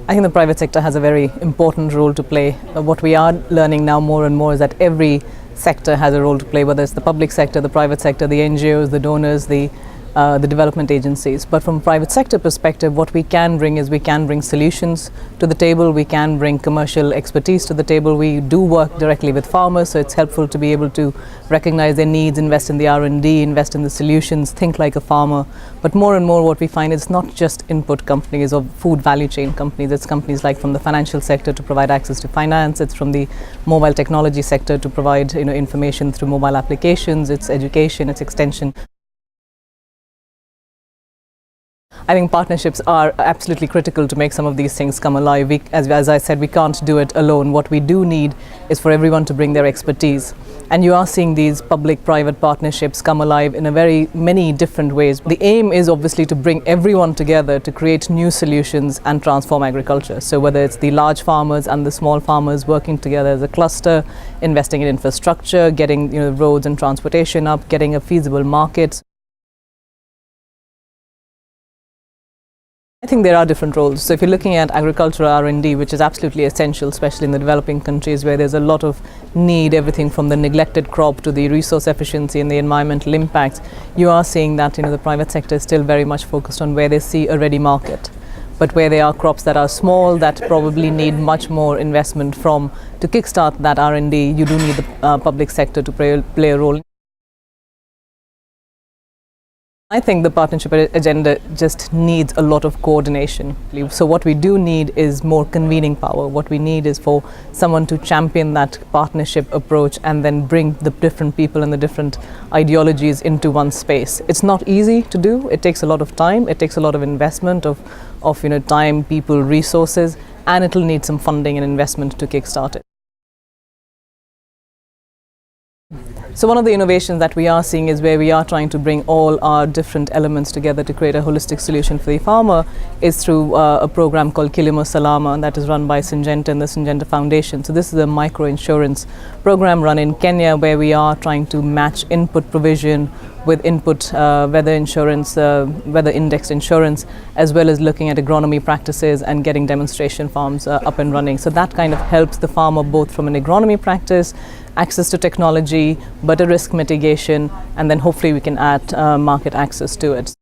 I think the private sector has a very important role to play. What we are learning now more and more is that every sector has a role to play, whether it's the public sector, the private sector, the NGOs, the donors, the development agencies. But from a private sector perspective, what we can bring is we can bring solutions to the table, we can bring commercial expertise to the table. We do work directly with farmers, so it's helpful to be able to recognize their needs, invest in the R&D, invest in the solutions, think like a farmer. But more and more what we find is not just input companies or food value chain companies, it's companies like from the financial sector to provide access to finance, it's from the mobile technology sector to provide information through mobile applications, it's education, it's extension. I think partnerships are absolutely critical to make some of these things come alive. As I said, we can't do it alone. What we do need is for everyone to bring their expertise. And you are seeing these public-private partnerships come alive in many different ways. The aim is obviously to bring everyone together to create new solutions and transform agriculture. So whether it's the large farmers and the small farmers working together as a cluster, investing in infrastructure, getting roads and transportation up, getting a feasible market. I think there are different roles. So if you're looking at agricultural R&D, which is absolutely essential, especially in the developing countries where there's a lot of need, everything from the neglected crop to the resource efficiency and the environmental impacts, you are seeing that the private sector is still very much focused on where they see a ready market. But where there are crops that are small, that probably need much more investment to kickstart that R&D, you do need the public sector to play a role. I think the partnership agenda just needs a lot of coordination. So what we do need is more convening power. What we need is for someone to champion that partnership approach and then bring the different people and the different ideologies into one space. It's not easy to do. It takes a lot of time. It takes a lot of investment of time, people, resources, and it'll need some funding and investment to kickstart it. So one of the innovations that we are seeing is where we are trying to bring all our different elements together to create a holistic solution for the farmer is through a program called Kilimo Salama, and that is run by Syngenta and the Syngenta Foundation. So this is a micro-insurance program run in Kenya where we are trying to match input provision with input weather insurance, weather indexed insurance, as well as looking at agronomy practices and getting demonstration farms up and running. So that kind of helps the farmer both from an agronomy practice, access to technology, but a risk mitigation, and then hopefully we can add market access to it.